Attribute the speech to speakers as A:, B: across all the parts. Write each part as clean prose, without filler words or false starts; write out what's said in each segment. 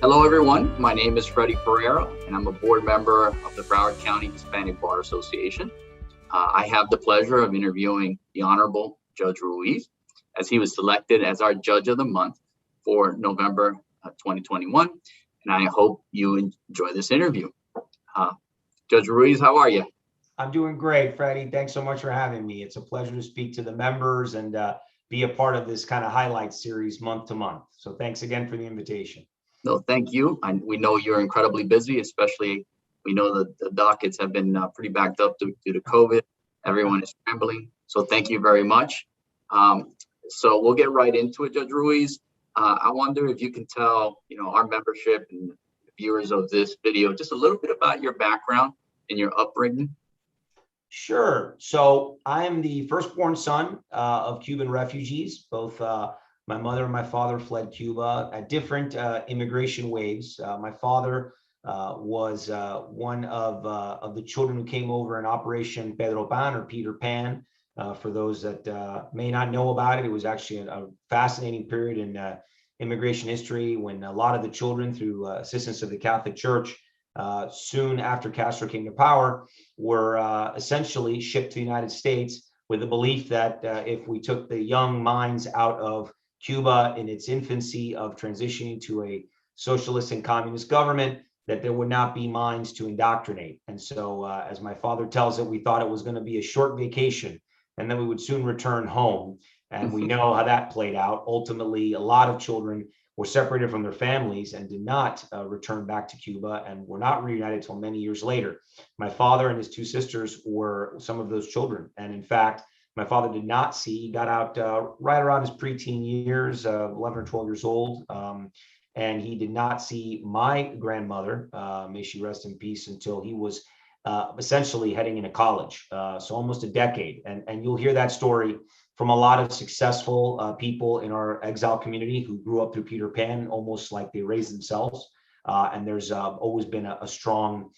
A: Hello, everyone. My name is Freddie Pereira, and I'm a board member of the Broward County Hispanic Bar Association. I have the pleasure of interviewing the Honorable Judge Ruiz, as he was selected as our Judge of the Month for November 2021. And I hope you enjoy this interview. Uh, Judge Ruiz, how are you?
B: I'm doing great, Freddie. Thanks so much for having me. It's a pleasure to speak to the members and be a part of this kind of highlight series month to month. So thanks again for the invitation.
A: No, thank you. We know you're incredibly busy, especially we know that the dockets have been pretty backed up due to COVID. Everyone is scrambling. So thank you very much. Um, so we'll get right into it, Judge Ruiz. I wonder if you can tell, our membership and viewers of this video just a little bit about your background and your upbringing.
B: Sure. So I am the firstborn son of Cuban refugees. Both my mother and my father fled Cuba at different immigration waves. My father was one of the children who came over in Operation Pedro Pan or Peter Pan. For those that may not know about it, it was actually a fascinating period in immigration history when a lot of the children, through assistance of the Catholic Church, soon after Castro came to power, were essentially shipped to the United States with the belief that if we took the young minds out of Cuba in its infancy of transitioning to a socialist and communist government, that there would not be minds to indoctrinate. And so, as my father tells it, we thought it was going to be a short vacation and then we would soon return home. And we know how that played out. Ultimately, a lot of children were separated from their families and did not return back to Cuba and were not reunited until many years later. My father and his two sisters were some of those children. And in fact, my father did not see, he got out right around his preteen years, 11 or 12 years old. And he did not see my grandmother, may she rest in peace, until he was essentially heading into college. So almost a decade. And you'll hear that story from a lot of successful people in our exile community who grew up through Peter Pan, almost like they raised themselves. And there's always been a strong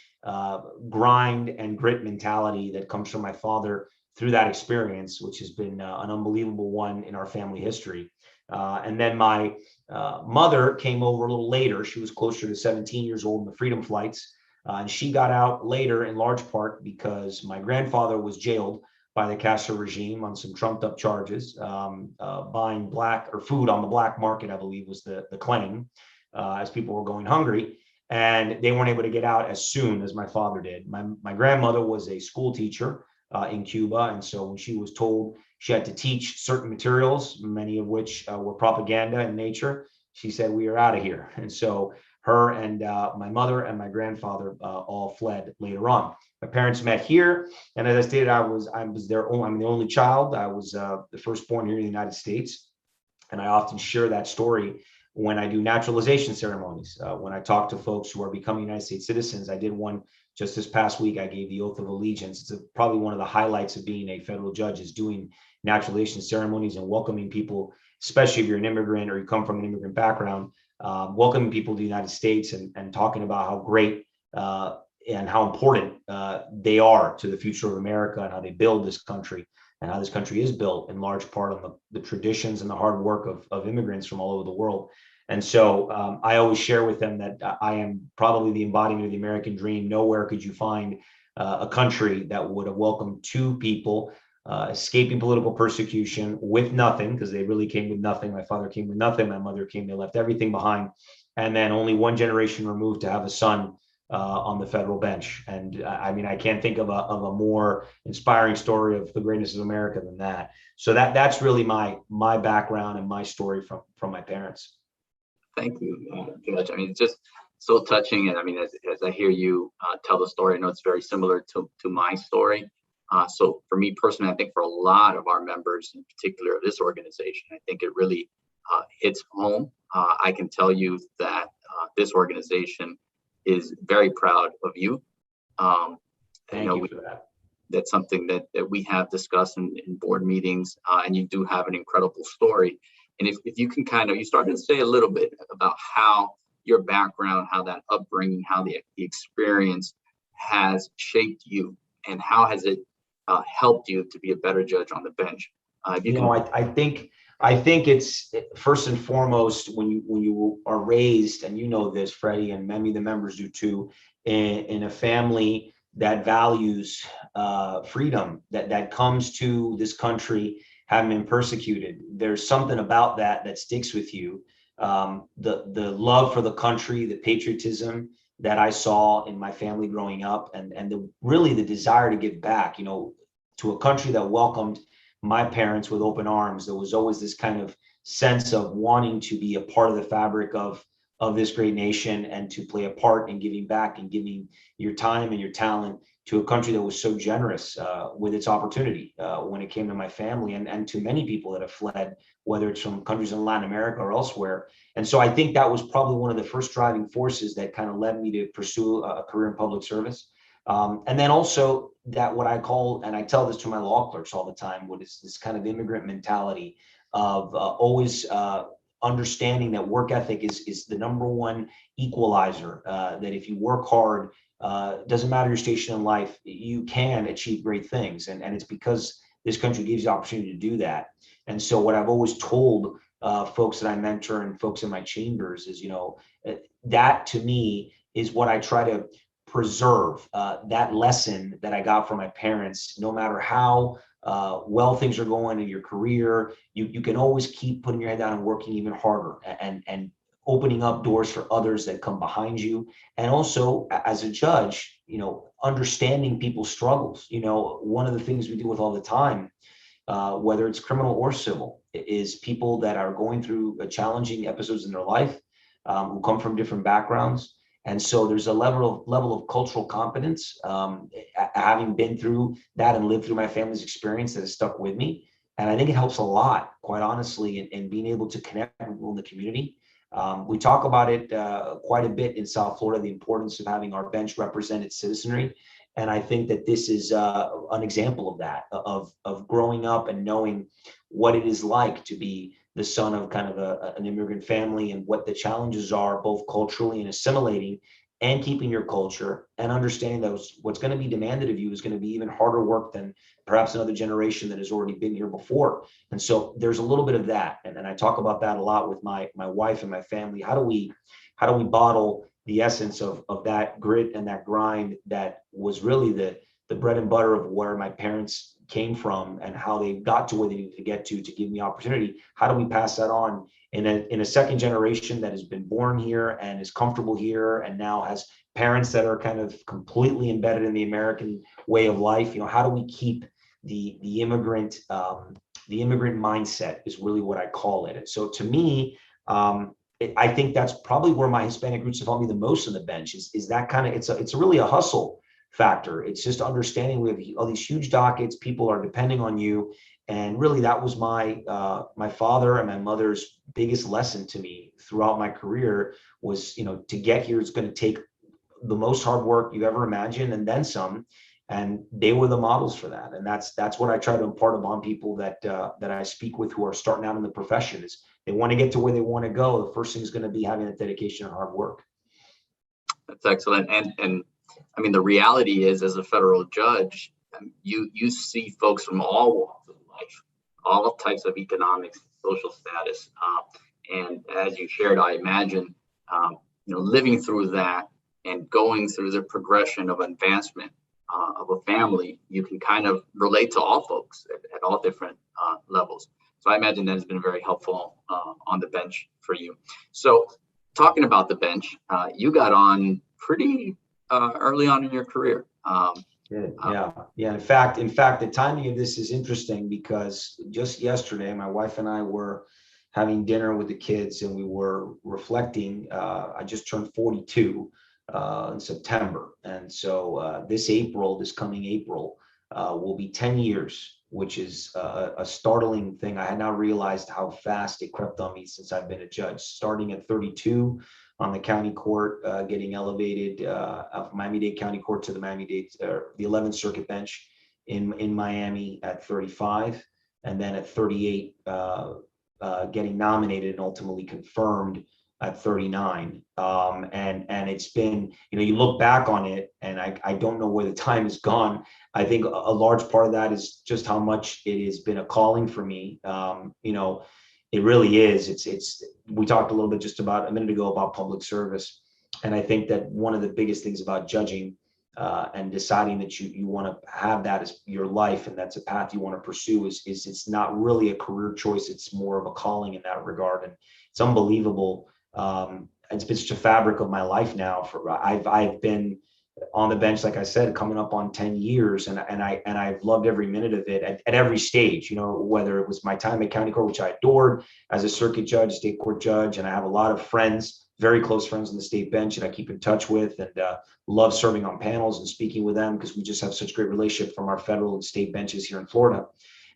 B: grind and grit mentality that comes from my father through that experience, which has been an unbelievable one in our family history. And then my mother came over a little later. She was closer to 17 years old in the freedom flights. And she got out later in large part because my grandfather was jailed by the Castro regime on some trumped up charges, buying black or food on the black market, I believe was the claim, as people were going hungry. And they weren't able to get out as soon as my father did. My grandmother was a school teacher in Cuba. And so when she was told she had to teach certain materials, many of which were propaganda in nature, she said, "We are out of here." And so her and my mother and my grandfather all fled later on. My parents met here, and as I stated, I'm the only child. I was the firstborn here in the United States, and I often share that story when I do naturalization ceremonies. When I talk to folks who are becoming United States citizens, I did one just this past week. I gave the oath of allegiance. It's probably one of the highlights of being a federal judge is doing naturalization ceremonies and welcoming people, especially if you're an immigrant or you come from an immigrant background. Welcoming people to the United States and talking about how great and how important they are to the future of America and how they build this country and how this country is built in large part on the traditions and the hard work of immigrants from all over the world. And so I always share with them that I am probably the embodiment of the American dream. Nowhere could you find a country that would have welcomed two people escaping political persecution with nothing, because they really came with nothing. My father came with nothing. My mother came, they left everything behind. And then only one generation removed to have a son on the federal bench. And I mean, I can't think of a more inspiring story of the greatness of America than that. So that's really my background and my story from my parents.
A: Thank you, Judge. I mean, it's just so touching. And I mean, as I hear you tell the story, I know it's very similar to my story. So for me personally, I think for a lot of our members, in particular of this organization, I think it really hits home. I can tell you that this organization is very proud of you.
B: Thank you for that.
A: That's something that we have discussed in board meetings, and you do have an incredible story. And if you can you started to say a little bit about how your background, how that upbringing, how the experience has shaped you, and how has it helped you to be a better judge on the bench.
B: I think I think it's first and foremost when you are raised, and you know this, Freddie, and many of the members do too, in a family that values freedom, that comes to this country having been persecuted. There's something about that sticks with you. The love for the country, the patriotism that I saw in my family growing up, and really the desire to give back, to a country that welcomed my parents with open arms. There was always this kind of sense of wanting to be a part of the fabric of this great nation, and to play a part in giving back and giving your time and your talent to a country that was so generous with its opportunity when it came to my family, and to many people that have fled, whether it's from countries in Latin America or elsewhere. And so I think that was probably one of the first driving forces that kind of led me to pursue a career in public service. And then also that, what I call, and I tell this to my law clerks all the time, what is this kind of immigrant mentality of always understanding that work ethic is the number one equalizer, that if you work hard, doesn't matter your station in life, you can achieve great things. And it's because this country gives you the opportunity to do that. And so what I've always told folks that I mentor and folks in my chambers is, that to me is what I try to preserve, that lesson that I got from my parents. No matter how well things are going in your career, you can always keep putting your head down and working even harder, and opening up doors for others that come behind you. And also as a judge, understanding people's struggles. One of the things we deal with all the time, whether it's criminal or civil, is people that are going through challenging episodes in their life, who come from different backgrounds. And so there's a level of cultural competence, having been through that and lived through my family's experience, that has stuck with me. And I think it helps a lot, quite honestly, in being able to connect with people in the community. We talk about it quite a bit in South Florida, the importance of having our bench represent its citizenry. And I think that this is an example of that, of growing up and knowing what it is like to be the son of kind of an immigrant family, and what the challenges are, both culturally and assimilating and keeping your culture, and understanding that what's going to be demanded of you is going to be even harder work than perhaps another generation that has already been here before. And so there's a little bit of that. And I talk about that a lot with my wife and my family. How do we bottle the essence of that grit and that grind that was really the bread and butter of where my parents came from, and how they got to where they needed to get to give me opportunity? How do we pass that on in a second generation that has been born here and is comfortable here, and now has parents that are kind of completely embedded in the American way of life? How do we keep the immigrant mindset, is really what I call it. And so to me, I think that's probably where my Hispanic roots have helped me the most on the bench, is that kind of, it's really a hustle factor. It's just understanding we have all these huge dockets, people are depending on you. And really that was my father and my mother's biggest lesson to me throughout my career, was, to get here, it's going to take the most hard work you ever imagined, and then some. And they were the models for that. And that's what I try to impart upon people that I speak with, who are starting out in the profession, is they want to get to where they want to go. The first thing is going to be having that dedication and hard work.
A: That's excellent. And I mean, the reality is, as a federal judge, you see folks from all walks of life, all types of economics, social status. And as you shared, I imagine, living through that and going through the progression of advancement of a family, you can kind of relate to all folks at all different levels. So I imagine that has been very helpful on the bench for you. So talking about the bench, you got on pretty early on in your career.
B: Yeah. In fact, the timing of this is interesting, because just yesterday, my wife and I were having dinner with the kids, and we were reflecting. I just turned 42 in September. And so this coming April, will be 10 years, which is a startling thing. I had not realized how fast it crept on me since I've been a judge, starting at 32 on the county court, getting elevated of Miami-Dade County Court to the Miami-Dade, the 11th Circuit bench in Miami at 35. And then at 38, getting nominated and ultimately confirmed at 39. And it's been, you look back on it, and I don't know where the time has gone. I think a large part of that is just how much it has been a calling for me. It really is. We talked a little bit just about a minute ago about public service. And I think that one of the biggest things about judging and deciding that you want to have that as your life, and that's a path you want to pursue, is it's not really a career choice. It's more of a calling in that regard. And it's unbelievable. It's been such a fabric of my life now. I've been on the bench, like I said, coming up on 10 years, and I've loved every minute of it at every stage, whether it was my time at county court, which I adored, as a circuit judge, state court judge. And I have a lot of friends, very close friends on the state bench that I keep in touch with, and love serving on panels and speaking with them, because we just have such great relationship from our federal and state benches here in Florida.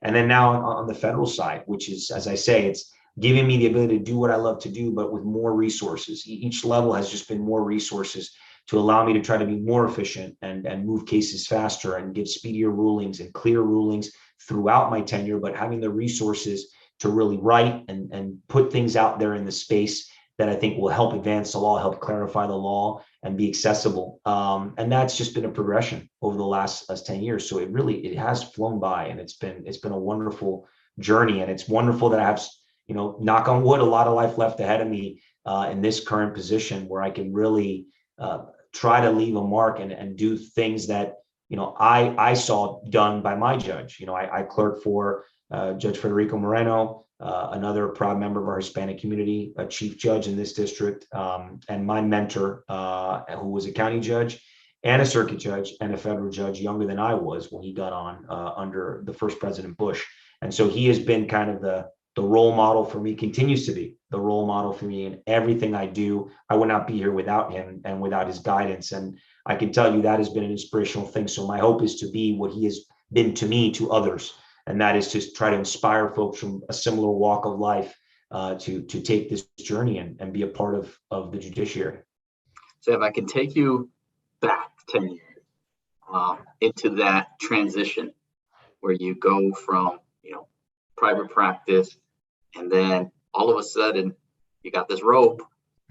B: And then now on the federal side, which is, as I say, it's giving me the ability to do what I love to do, but with more resources. Each level has just been more resources to allow me to try to be more efficient and move cases faster and give speedier rulings and clear rulings throughout my tenure, but having the resources to really write and put things out there in the space that I think will help advance the law, help clarify the law, and be accessible. And that's just been a progression over the last 10 years. So it has flown by, and it's been a wonderful journey. And it's wonderful that I have, knock on wood, a lot of life left ahead of me in this current position, where I can really try to leave a mark and do things that, I saw done by my judge. I clerked for Judge Federico Moreno, another proud member of our Hispanic community, a chief judge in this district, and my mentor, who was a county judge and a circuit judge and a federal judge, younger than I was when he got on under the first President Bush. And so he has been kind of the role model for me, continues to be the role model for me in everything I do. I would not be here without him and without his guidance. And I can tell you that has been an inspirational thing. So my hope is to be what he has been to me, to others. And that is to try to inspire folks from a similar walk of life to take this journey and be a part of the judiciary.
A: So if I can take you back 10 years into that transition where you go from, private practice, and then all of a sudden you got this rope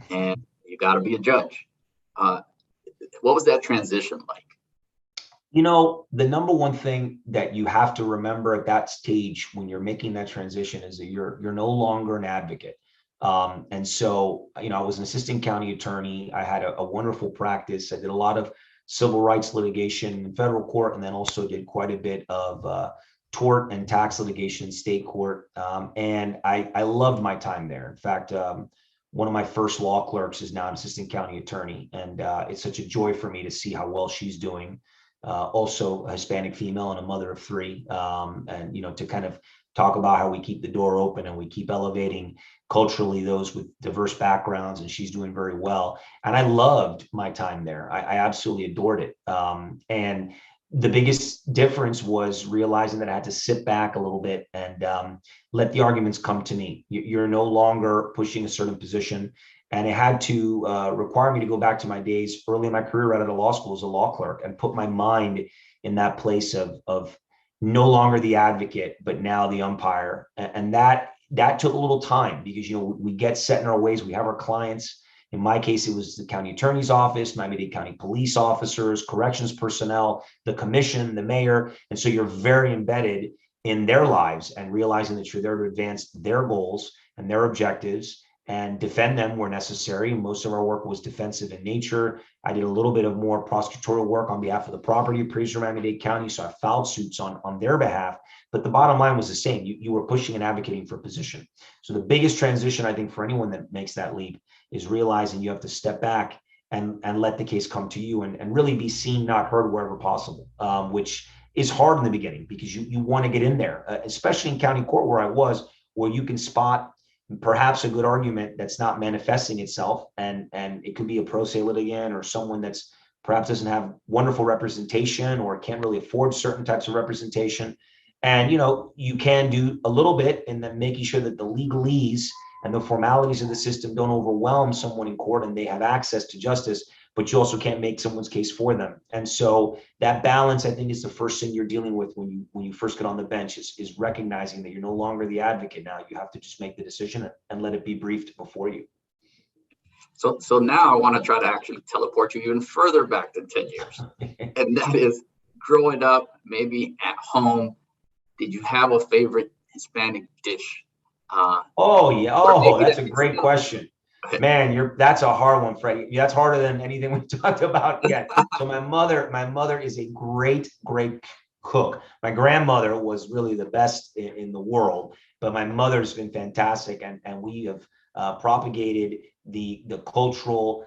A: and you got to be a judge. What was that transition like?
B: The number one thing that you have to remember at that stage when you're making that transition is that you're no longer an advocate. And so, I was an assistant county attorney. I had a wonderful practice. I did a lot of civil rights litigation in federal court, and then also did quite a bit of tort and tax litigation in state court. And I loved my time there. In fact, one of my first law clerks is now an assistant county attorney. And it's such a joy for me to see how well she's doing. Also a Hispanic female and a mother of three. And, to kind of talk about how we keep the door open and we keep elevating culturally those with diverse backgrounds, and she's doing very well. And I loved my time there. I absolutely adored it. And the biggest difference was realizing that I had to sit back a little bit and let the arguments come to me. You're no longer pushing a certain position. And it had to require me to go back to my days early in my career right out of law school as a law clerk, and put my mind in that place of no longer the advocate, but now the umpire. And that took a little time, because, we get set in our ways. We have our clients. In my case, it was the county attorney's office, Miami-Dade County police officers, corrections personnel, the commission, the mayor. And so you're very embedded in their lives, and realizing that you're there to advance their goals and their objectives and defend them where necessary. Most of our work was defensive in nature. I did a little bit of more prosecutorial work on behalf of the property appraiser of Miami-Dade County, so I filed suits on their behalf. But the bottom line was the same. You were pushing and advocating for a position. So the biggest transition, I think, for anyone that makes that leap is realizing you have to step back and let the case come to you, and really be seen, not heard, wherever possible, which is hard in the beginning, because you want to get in there, especially in county court where I was, where you can spot perhaps a good argument that's not manifesting itself, and it could be a pro se litigant or someone that's perhaps doesn't have wonderful representation or can't really afford certain types of representation. And you can do a little bit in that, making sure that the legalese and the formalities of the system don't overwhelm someone in court and they have access to justice, but you also can't make someone's case for them. And so that balance, I think, is the first thing you're dealing with when you first get on the bench, is recognizing that you're no longer the advocate now. You have to just make the decision and let it be briefed before you.
A: So now I want to try to actually teleport you even further back than 10 years. And that is growing up, maybe at home, did you have a favorite Hispanic dish?
B: Oh yeah.
A: Or
B: Oh,
A: maybe
B: that's
A: that
B: a
A: you
B: great
A: still
B: question. Man, that's a hard one, Freddie. That's harder than anything we've talked about yet. So my mother is a great cook. My grandmother was really the best in the world, but my mother's been fantastic, and we have propagated the cultural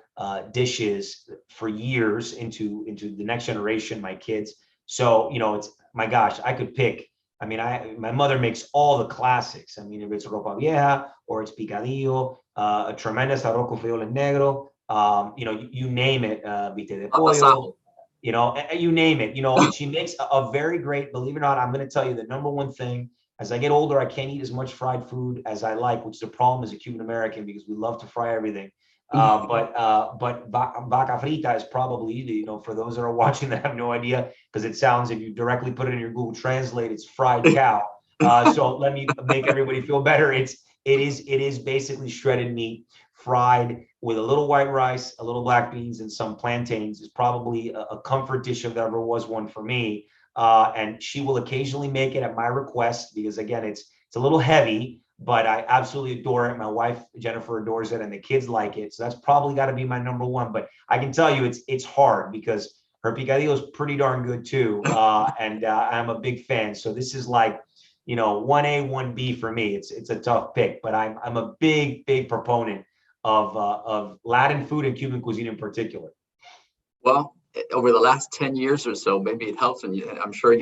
B: dishes for years into the next generation, my kids. So it's my gosh, I could pick. I mean, my mother makes all the classics. I mean, if it's ropa vieja or it's picadillo, a tremendous arroz con frijoles negro, you name it, vite de pollo,
A: tasajo.
B: you name it. She makes a very great, believe it or not, I'm going to tell you the number one thing. As I get older, I can't eat as much fried food as I like, which is a problem as a Cuban American because we love to fry everything. But vaca frita is probably, for those that are watching that have no idea, because it sounds, if you directly put it in your Google Translate, it's fried cow. So let me make everybody feel better. It is basically shredded meat fried with a little white rice, a little black beans, and some plantains. Is probably a comfort dish if there ever was one for me. And she will occasionally make it at my request because, again, it's a little heavy, but I absolutely adore it. My wife Jennifer adores it, and the kids like it. So that's probably got to be my number one. But I can tell you, it's hard because her picadillo is pretty darn good too, and I'm a big fan. So this is like, 1A, 1B for me. It's a tough pick, but I'm a big proponent of Latin food and Cuban cuisine in particular.
A: Well, over the last 10 years or so, maybe it helps, and I'm sure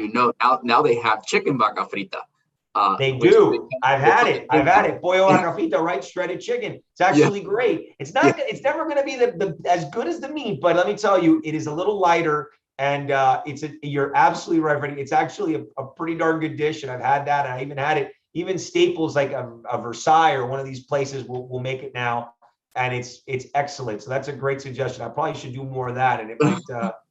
A: now they have chicken vaca frita.
B: They
A: Which
B: do. I've had it.
A: new one.
B: Pollo vaca frita, right? Shredded chicken. It's
A: Yeah,
B: actually great. It's
A: yeah.
B: not. It's never going to be the as good as the meat, but let me tell you, it is a little lighter. And you're absolutely right, Freddie. It's actually a pretty darn good dish, and I've had that, and I even had it. Even Staples, like a Versailles or one of these places, will make it now, and it's excellent. So that's a great suggestion. I probably should do more of that, and it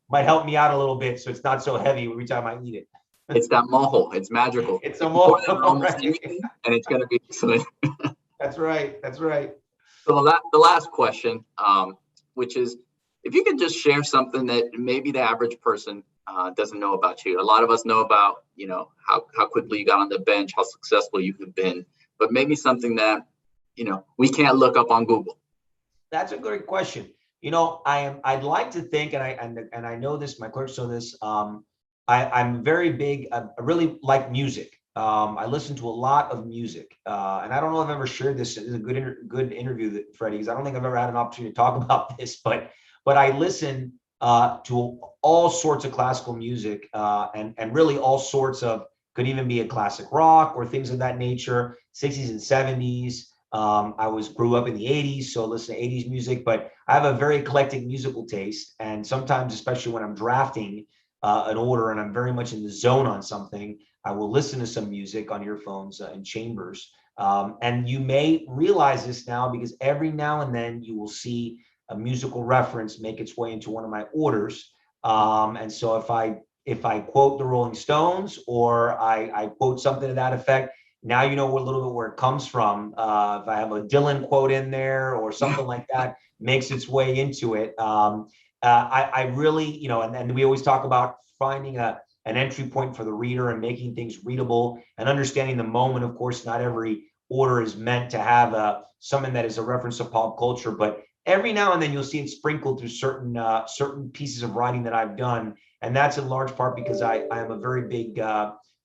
B: might help me out a little bit, so it's not so heavy every time I eat it.
A: It's that mojo. It's magical.
B: It's a
A: You pour
B: more
A: that on almost
B: right.
A: anything, and it's going to be excellent.
B: That's right. That's right.
A: So the last question, which is, if you could just share something that maybe the average person doesn't know about you. A lot of us know about, how quickly you got on the bench, how successful you have been, but maybe something that, we can't look up on Google.
B: That's a great question. I'd like to think, and I know this, my clerks know this. I'm very big. I really like music. I listen to a lot of music, and I don't know if I've ever shared this. This is a good interview, Freddie, because I don't think I've ever had an opportunity to talk about this. But I listen to all sorts of classical music, and really all sorts of, could even be a classic rock or things of that nature, 60s and 70s. I grew up in the 80s, so I listen to 80s music, but I have a very eclectic musical taste. And sometimes, especially when I'm drafting an order and I'm very much in the zone on something, I will listen to some music on earphones in chambers. And you may realize this now because every now and then you will see a musical reference make its way into one of my orders. And so if I quote the Rolling Stones or I quote something to that effect, now you know a little bit where it comes from. If I have a Dylan quote in there or something like that, makes its way into it. I really, and we always talk about finding an entry point for the reader and making things readable and understanding the moment. Of course, not every order is meant to have something that is a reference to pop culture, but every now and then you'll see it sprinkled through certain pieces of writing that I've done. And that's in large part because I am a very big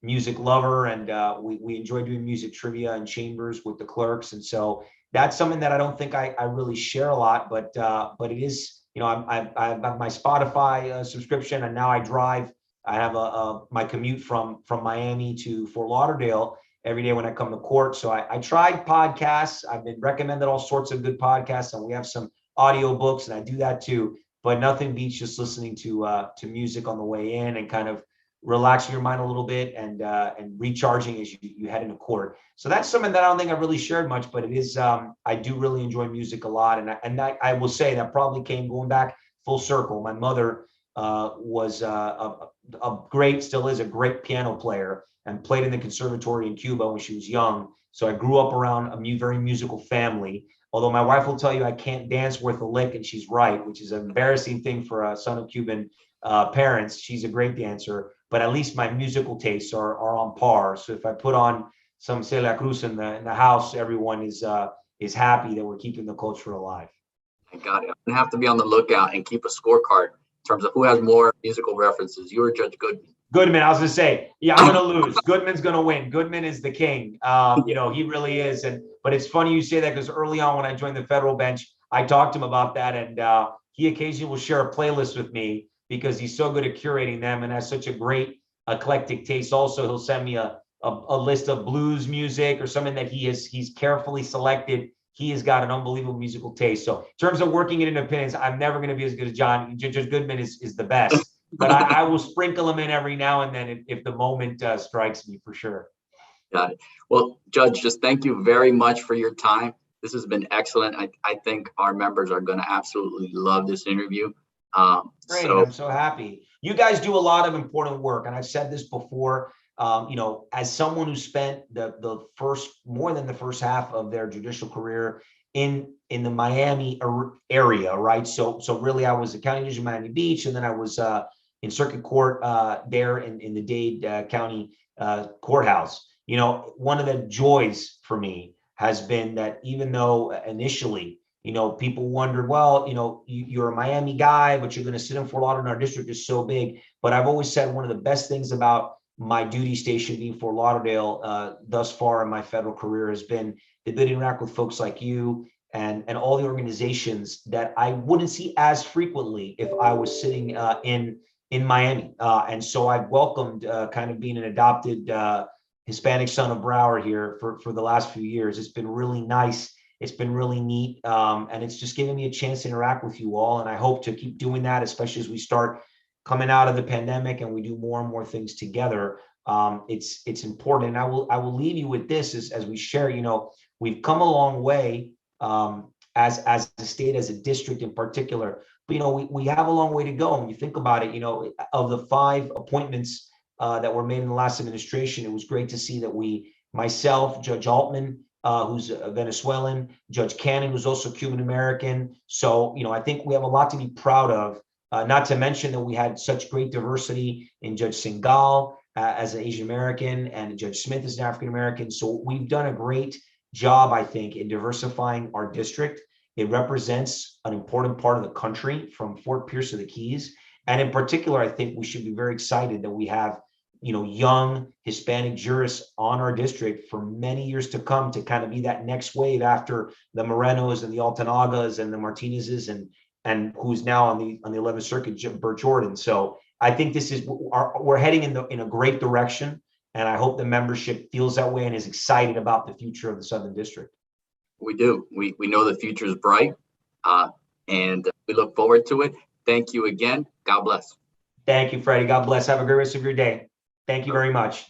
B: music lover, and we enjoy doing music trivia and chambers with the clerks. And so that's something that I don't think I really share a lot, but it is, I have my Spotify subscription, and now I drive. I have my commute from Miami to Fort Lauderdale every day when I come to court. So I tried podcasts. I've been recommended all sorts of good podcasts, and we have some audio books, and I do that too. But nothing beats just listening to music on the way in and kind of relaxing your mind a little bit and recharging as you head into court. So that's something that I don't think I've really shared much, but it is, I do really enjoy music a lot. And I will say that probably came going back full circle. My mother was still is a great piano player and played in the conservatory in Cuba when she was young. So I grew up around a very musical family. Although my wife will tell you I can't dance worth a lick, and she's right, which is an embarrassing thing for a son of Cuban parents. She's a great dancer, but at least my musical tastes are on par. So if I put on some Celia Cruz in the house, everyone is happy that we're keeping the culture alive.
A: I got it. I'm gonna have to be on the lookout and keep a scorecard in terms of who has more musical references. You or Judge Goodman?
B: Goodman, I was gonna say, yeah, I'm gonna lose. Goodman's gonna win. Goodman is the king. He really is. But it's funny you say that, because early on when I joined the federal bench, I talked to him about that, and he occasionally will share a playlist with me because he's so good at curating them and has such a great eclectic taste. Also, he'll send me a list of blues music or something that he's carefully selected. He has got an unbelievable musical taste. So in terms of working in independence, I'm never going to be as good as John. Judge Goodman is the best. But I will sprinkle them in every now and then if the moment strikes me, for sure.
A: Got it. Well, Judge, just thank you very much for your time. This has been excellent. I think our members are going to absolutely love this interview.
B: Great. I'm so happy. You guys do a lot of important work. And I've said this before, as someone who spent more than the first half of their judicial career in the Miami area, right? So really I was a county judge in Miami Beach, and then I was in circuit court there in the Dade County courthouse. One of the joys for me has been that even though initially, people wondered, well, you're a Miami guy, but you're going to sit in Fort Lauderdale, our district is so big. But I've always said one of the best things about my duty station being Fort Lauderdale thus far in my federal career has been the ability to interact with folks like you and all the organizations that I wouldn't see as frequently if I was sitting in Miami. And so I've welcomed kind of being an adopted Hispanic son of Broward here for the last few years. It's been really nice. It's been really neat. And it's just given me a chance to interact with you all. And I hope to keep doing that, especially as we start coming out of the pandemic and we do more and more things together. It's important. And I will leave you with this as we share, we've come a long way as a state, as a district in particular. But, we have a long way to go. When you think about it, of the 5 appointments that were made in the last administration, it was great to see that myself, Judge Altman, who's a Venezuelan, Judge Cannon, who's also Cuban American. So, I think we have a lot to be proud of, not to mention that we had such great diversity in Judge Singal as an Asian American and Judge Smith as an African American. So we've done a great job, I think, in diversifying our district. It represents an important part of the country from Fort Pierce to the Keys. And in particular, I think we should be very excited that we have young Hispanic jurists on our district for many years to come, to kind of be that next wave after the Morenos and the Altanagas and the Martinezes and who's now on the 11th Circuit, Burt Jordan. So I think we're heading in a great direction, and I hope the membership feels that way and is excited about the future of the Southern District.
A: We do. We know the future is bright, and we look forward to it. Thank you again. God bless.
B: Thank you, Freddie. God bless. Have a great rest of your day. Thank you very much.